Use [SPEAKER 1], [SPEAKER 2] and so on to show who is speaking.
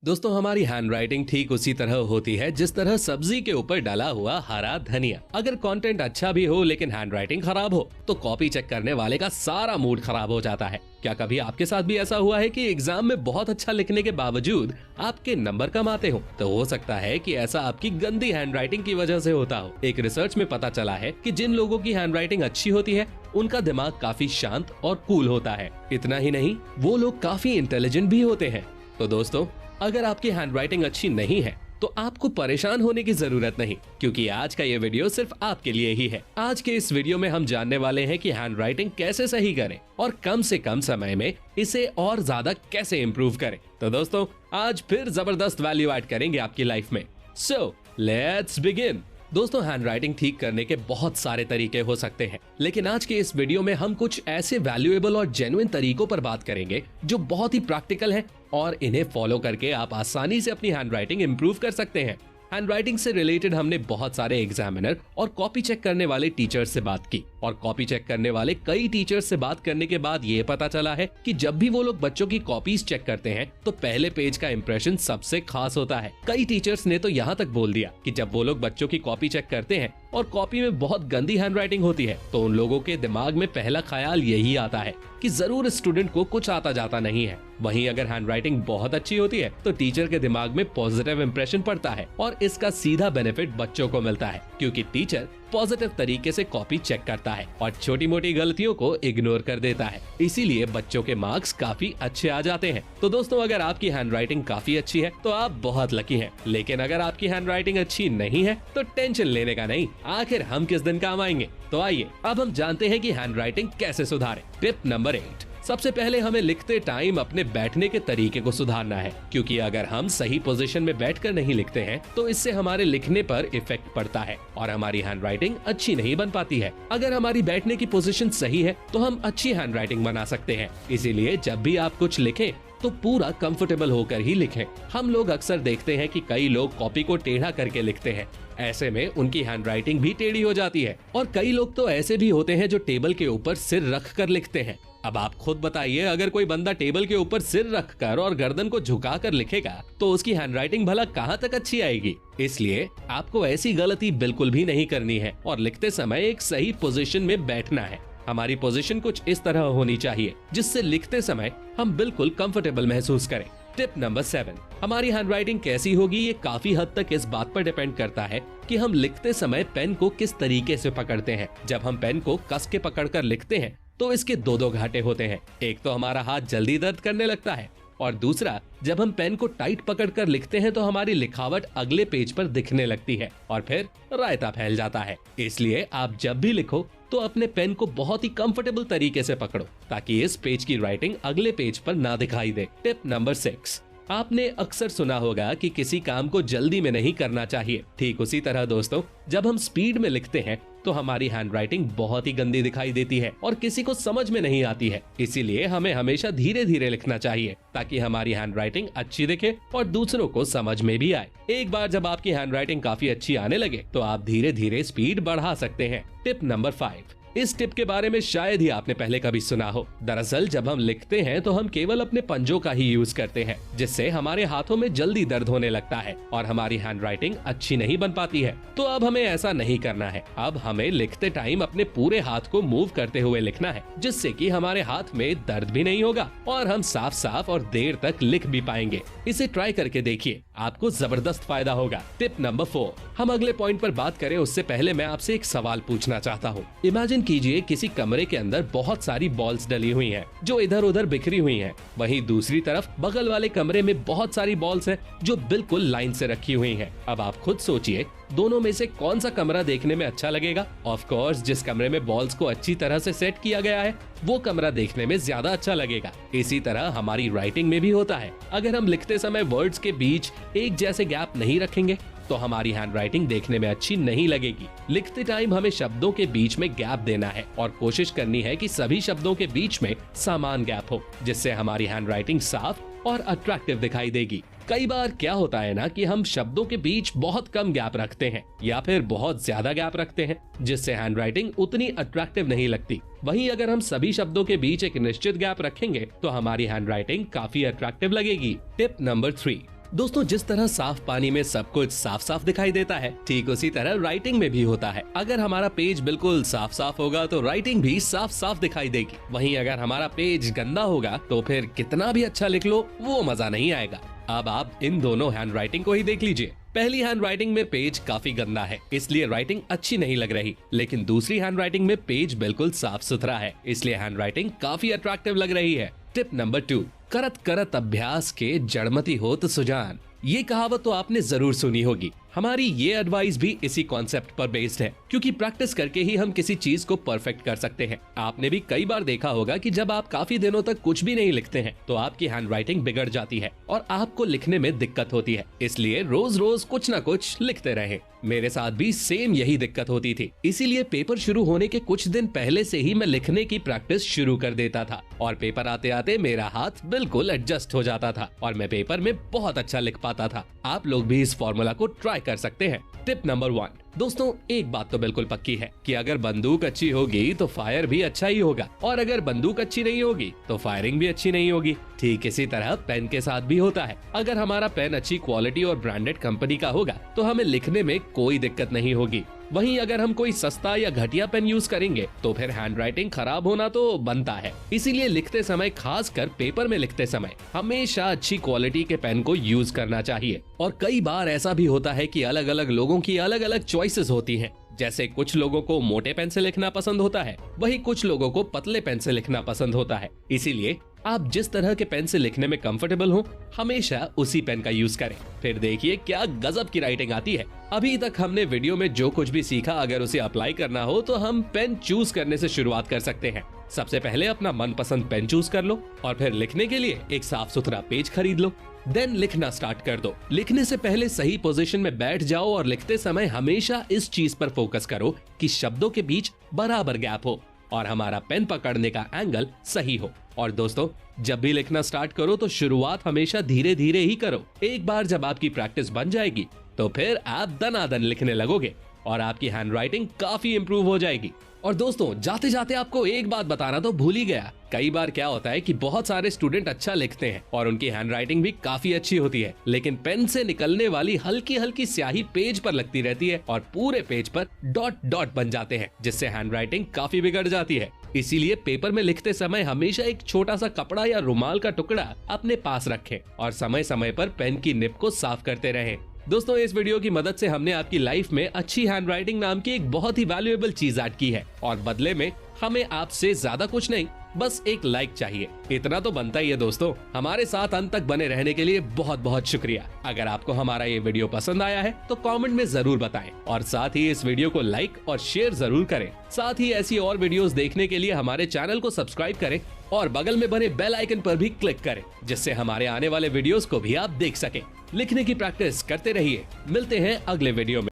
[SPEAKER 1] दोस्तों हमारी हैंडराइटिंग ठीक उसी तरह होती है जिस तरह सब्जी के ऊपर डाला हुआ हरा धनिया। अगर कंटेंट अच्छा भी हो लेकिन हैंडराइटिंग खराब हो तो कॉपी चेक करने वाले का सारा मूड खराब हो जाता है। क्या कभी आपके साथ भी ऐसा हुआ है कि एग्जाम में बहुत अच्छा लिखने के बावजूद आपके नंबर कम आते हो? तो हो सकता है कि ऐसा आपकी गंदी हैंडराइटिंग की वजह से होता हो। एक रिसर्च में पता चला है कि जिन लोगों की हैंडराइटिंग अच्छी होती है उनका दिमाग काफी शांत और कूल होता है। इतना ही नहीं, वो लोग काफी इंटेलिजेंट भी होते हैं। तो दोस्तों, अगर आपकी हैंडराइटिंग अच्छी नहीं है तो आपको परेशान होने की जरूरत नहीं, क्योंकि आज का ये वीडियो सिर्फ आपके लिए ही है। आज के इस वीडियो में हम जानने वाले हैं कि हैंडराइटिंग कैसे सही करें और कम से कम समय में इसे और ज्यादा कैसे इम्प्रूव करें। तो दोस्तों, आज फिर जबरदस्त वैल्यू ऐड करेंगे आपकी लाइफ में। So let's begin. दोस्तों, हैंडराइटिंग ठीक करने के बहुत सारे तरीके हो सकते हैं, लेकिन आज के इस वीडियो में हम कुछ ऐसे वैल्यूएबल और जेन्युइन तरीकों पर बात करेंगे जो बहुत ही प्रैक्टिकल हैं और इन्हें फॉलो करके आप आसानी से अपनी हैंडराइटिंग इंप्रूव कर सकते हैं। हैंडराइटिंग से रिलेटेड हमने बहुत सारे एग्जामिनर और कॉपी चेक करने वाले टीचर्स से बात की और कॉपी चेक करने वाले कई टीचर्स से बात करने के बाद ये पता चला है कि जब भी वो लोग बच्चों की कॉपीज चेक करते हैं तो पहले पेज का इंप्रेशन सबसे खास होता है। कई टीचर्स ने तो यहाँ तक बोल दिया कि जब वो लोग बच्चों की कॉपी चेक करते हैं और कॉपी में बहुत गंदी हैंडराइटिंग होती है तो उन लोगों के दिमाग में पहला ख्याल यही आता है कि जरूर स्टूडेंट को कुछ आता जाता नहीं है। वहीं अगर हैंडराइटिंग बहुत अच्छी होती है तो टीचर के दिमाग में पॉजिटिव इंप्रेशन पड़ता है और इसका सीधा बेनिफिट बच्चों को मिलता है, क्योंकि टीचर पॉजिटिव तरीके से कॉपी चेक करता है और छोटी मोटी गलतियों को इग्नोर कर देता है। इसीलिए बच्चों के मार्क्स काफी अच्छे आ जाते हैं। तो दोस्तों, अगर आपकी हैंडराइटिंग काफी अच्छी है तो आप बहुत लकी हैं, लेकिन अगर आपकी हैंडराइटिंग अच्छी नहीं है तो टेंशन लेने का नहीं, आखिर हम किस दिन काम आएंगे। तो आइए अब हम जानते हैं कि हैंडराइटिंग कैसे सुधारें। Tip number 8। सबसे पहले हमें लिखते टाइम अपने बैठने के तरीके को सुधारना है, क्योंकि अगर हम सही पोजीशन में बैठकर नहीं लिखते हैं तो इससे हमारे लिखने पर इफेक्ट पड़ता है और हमारी हैंडराइटिंग अच्छी नहीं बन पाती है। अगर हमारी बैठने की पोजीशन सही है तो हम अच्छी हैंडराइटिंग बना सकते हैं। इसीलिए जब भी आप कुछ लिखें तो पूरा कंफर्टेबल होकर ही लिखें। हम लोग अक्सर देखते हैं कि कई लोग कॉपी को टेढ़ा करके लिखते हैं, ऐसे में उनकी हैंडराइटिंग भी टेढ़ी हो जाती है। और कई लोग तो ऐसे भी होते हैं जो टेबल के ऊपर सिर रख कर लिखते हैं। अब आप खुद बताइए, अगर कोई बंदा टेबल के ऊपर सिर रखकर और गर्दन को झुकाकर लिखेगा तो उसकी हैंडराइटिंग भला कहाँ तक अच्छी आएगी। इसलिए आपको ऐसी गलती बिल्कुल भी नहीं करनी है और लिखते समय एक सही पोजीशन में बैठना है। हमारी पोजीशन कुछ इस तरह होनी चाहिए जिससे लिखते समय हम बिल्कुल कंफर्टेबल महसूस करें। Tip number 7। हमारी हैंडराइटिंग कैसी होगी ये काफी हद तक इस बात पर डिपेंड करता है कि हम लिखते समय पेन को किस तरीके से पकड़ते हैं। जब हम पेन को कस के पकड़कर लिखते हैं तो इसके दो घाटे होते हैं। एक तो हमारा हाथ जल्दी दर्द करने लगता है और दूसरा, जब हम पेन को टाइट पकड़कर लिखते हैं तो हमारी लिखावट अगले पेज पर दिखने लगती है और फिर रायता फैल जाता है। इसलिए आप जब भी लिखो तो अपने पेन को बहुत ही कंफर्टेबल तरीके से पकड़ो ताकि इस पेज की राइटिंग अगले पेज पर ना दिखाई दे। Tip number 6। आपने अक्सर सुना होगा कि किसी काम को जल्दी में नहीं करना चाहिए। ठीक उसी तरह दोस्तों, जब हम स्पीड में लिखते हैं तो हमारी हैंडराइटिंग बहुत ही गंदी दिखाई देती है और किसी को समझ में नहीं आती है। इसीलिए हमें हमेशा धीरे धीरे लिखना चाहिए ताकि हमारी हैंडराइटिंग अच्छी दिखे और दूसरों को समझ में भी आए। एक बार जब आपकी हैंडराइटिंग काफी अच्छी आने लगे तो आप धीरे धीरे स्पीड बढ़ा सकते हैं। Tip number 5। इस टिप के बारे में शायद ही आपने पहले कभी सुना हो। दरअसल जब हम लिखते हैं तो हम केवल अपने पंजों का ही यूज करते हैं, जिससे हमारे हाथों में जल्दी दर्द होने लगता है और हमारी हैंडराइटिंग अच्छी नहीं बन पाती है। तो अब हमें ऐसा नहीं करना है। अब हमें लिखते टाइम अपने पूरे हाथ को मूव करते हुए लिखना है, जिससे कि हमारे हाथ में दर्द भी नहीं होगा और हम साफ साफ और देर तक लिख भी पाएंगे। इसे ट्राई करके देखिए, आपको जबरदस्त फायदा होगा। Tip number 4। हम अगले पॉइंट पर बात करें उससे पहले मैं आपसे एक सवाल पूछना चाहता हूँ। इमेजिन कीजिए किसी कमरे के अंदर बहुत सारी बॉल्स डली हुई हैं जो इधर उधर बिखरी हुई हैं। वहीं दूसरी तरफ बगल वाले कमरे में बहुत सारी बॉल्स हैं जो बिल्कुल लाइन से रखी हुई हैं। अब आप खुद सोचिए, दोनों में से कौन सा कमरा देखने में अच्छा लगेगा? ऑफ कोर्स, जिस कमरे में बॉल्स को अच्छी तरह से सेट किया गया है वो कमरा देखने में ज्यादा अच्छा लगेगा। इसी तरह हमारी राइटिंग में भी होता है। अगर हम लिखते समय वर्ड्स के बीच एक जैसे गैप नहीं रखेंगे तो हमारी हैंडराइटिंग देखने में अच्छी नहीं लगेगी। लिखते टाइम हमें शब्दों के बीच में गैप देना है और कोशिश करनी है कि सभी शब्दों के बीच में समान गैप हो, जिससे हमारी हैंडराइटिंग साफ और अट्रैक्टिव दिखाई देगी। कई बार क्या होता है ना कि हम शब्दों के बीच बहुत कम गैप रखते हैं या फिर बहुत ज्यादा गैप रखते हैं, जिससे हैंडराइटिंग उतनी अट्रैक्टिव नहीं लगती। वहीं अगर हम सभी शब्दों के बीच एक निश्चित गैप रखेंगे तो हमारी हैंडराइटिंग काफी अट्रैक्टिव लगेगी। Tip number 3। दोस्तों, जिस तरह साफ पानी में सब कुछ साफ साफ दिखाई देता है, ठीक उसी तरह राइटिंग में भी होता है। अगर हमारा पेज बिल्कुल साफ साफ होगा तो राइटिंग भी साफ साफ दिखाई देगी। वहीं अगर हमारा पेज गंदा होगा तो फिर कितना भी अच्छा लिख लो वो मजा नहीं आएगा। अब आप इन दोनों हैंड राइटिंग को ही देख लीजिए। पहली हैंड राइटिंग में पेज काफी गंदा है, इसलिए राइटिंग अच्छी नहीं लग रही। लेकिन दूसरी हैंड राइटिंग में पेज बिल्कुल साफ सुथरा है, इसलिए हैंड राइटिंग काफी अट्रैक्टिव लग रही है। टिप नंबर 2, करत करत अभ्यास के जड़मती होत सुजान। ये कहावत तो आपने जरूर सुनी होगी। हमारी ये एडवाइस भी इसी कॉन्सेप्ट पर बेस्ड है, क्योंकि प्रैक्टिस करके ही हम किसी चीज को परफेक्ट कर सकते हैं। आपने भी कई बार देखा होगा कि जब आप काफी दिनों तक कुछ भी नहीं लिखते हैं तो आपकी हैंड राइटिंग बिगड़ जाती है और आपको लिखने में दिक्कत होती है। इसलिए रोज रोज कुछ न कुछ लिखते रहें। मेरे साथ भी सेम यही दिक्कत होती थी, इसीलिए पेपर शुरू होने के कुछ दिन पहले से ही मैं लिखने की प्रैक्टिस शुरू कर देता था और पेपर आते आते मेरा हाथ बिल्कुल एडजस्ट हो जाता था और मैं पेपर में बहुत अच्छा लिख पाता था। आप लोग भी इस फॉर्मूला को ट्राई कर सकते हैं। टिप नंबर 1, दोस्तों एक बात तो बिल्कुल पक्की है कि अगर बंदूक अच्छी होगी तो फायर भी अच्छा ही होगा, और अगर बंदूक अच्छी नहीं होगी तो फायरिंग भी अच्छी नहीं होगी। ठीक इसी तरह पेन के साथ भी होता है। अगर हमारा पेन अच्छी क्वालिटी और ब्रांडेड कंपनी का होगा तो हमें लिखने में कोई दिक्कत नहीं होगी। वहीं अगर हम कोई सस्ता या घटिया पेन यूज करेंगे तो फिर हैंड राइटिंग खराब होना तो बनता है। इसीलिए लिखते समय, खासकर पेपर में लिखते समय, हमेशा अच्छी क्वालिटी के पेन को यूज करना चाहिए। और कई बार ऐसा भी होता है कि अलग अलग लोगों की अलग अलग चॉइसेस होती हैं। जैसे कुछ लोगों को मोटे पेन से लिखना पसंद होता है, वहीं कुछ लोगों को पतले पेन से लिखना पसंद होता है। इसीलिए आप जिस तरह के पेन से लिखने में कंफर्टेबल हो, हमेशा उसी पेन का यूज करें। फिर देखिए क्या गजब की राइटिंग आती है। अभी तक हमने वीडियो में जो कुछ भी सीखा, अगर उसे अप्लाई करना हो तो हम पेन चूज करने से शुरुआत कर सकते हैं। सबसे पहले अपना मनपसंद पेन चूज कर लो और फिर लिखने के लिए एक साफ सुथरा पेज खरीद लो। देन लिखना स्टार्ट कर दो। लिखने से पहले सही पोजीशन में बैठ जाओ और लिखते समय हमेशा इस चीज पर फोकस करो कि शब्दों के बीच बराबर गैप हो और हमारा पेन पकड़ने का एंगल सही हो। और दोस्तों, जब भी लिखना स्टार्ट करो तो शुरुआत हमेशा धीरे धीरे ही करो। एक बार जब आपकी प्रैक्टिस बन जाएगी तो फिर आप दनादन लिखने लगोगे और आपकी हैंड राइटिंग काफी इंप्रूव हो जाएगी। और दोस्तों, जाते जाते आपको एक बात बताना तो भूल ही गया। कई बार क्या होता है कि बहुत सारे स्टूडेंट अच्छा लिखते हैं और उनकी हैंड राइटिंग भी काफी अच्छी होती है, लेकिन पेन से निकलने वाली हल्की हल्की स्याही पेज पर लगती रहती है और पूरे पेज पर डॉट डॉट बन जाते हैं, जिससे हैंड राइटिंग काफी बिगड़ जाती है। इसीलिए पेपर में लिखते समय हमेशा एक छोटा सा कपड़ा या रुमाल का टुकड़ा अपने पास रखें और समय समय पर पेन की निब को साफ करते रहें। दोस्तों, इस वीडियो की मदद से हमने आपकी लाइफ में अच्छी हैंड राइटिंग नाम की एक बहुत ही वैल्यूएबल चीज ऐड की है और बदले में हमें आपसे ज्यादा कुछ नहीं, बस एक लाइक चाहिए। इतना तो बनता ही है। दोस्तों, हमारे साथ अंत तक बने रहने के लिए बहुत बहुत शुक्रिया। अगर आपको हमारा ये वीडियो पसंद आया है तो कमेंट में जरूर बताएं और साथ ही इस वीडियो को लाइक और शेयर जरूर करें। साथ ही ऐसी और वीडियोस देखने के लिए हमारे चैनल को सब्सक्राइब करें और बगल में बने बेल आइकन पर भी क्लिक करें, जिससे हमारे आने वाले वीडियोस को भी आप देख सकें। लिखने की प्रैक्टिस करते रहिए। मिलते हैं अगले वीडियो में।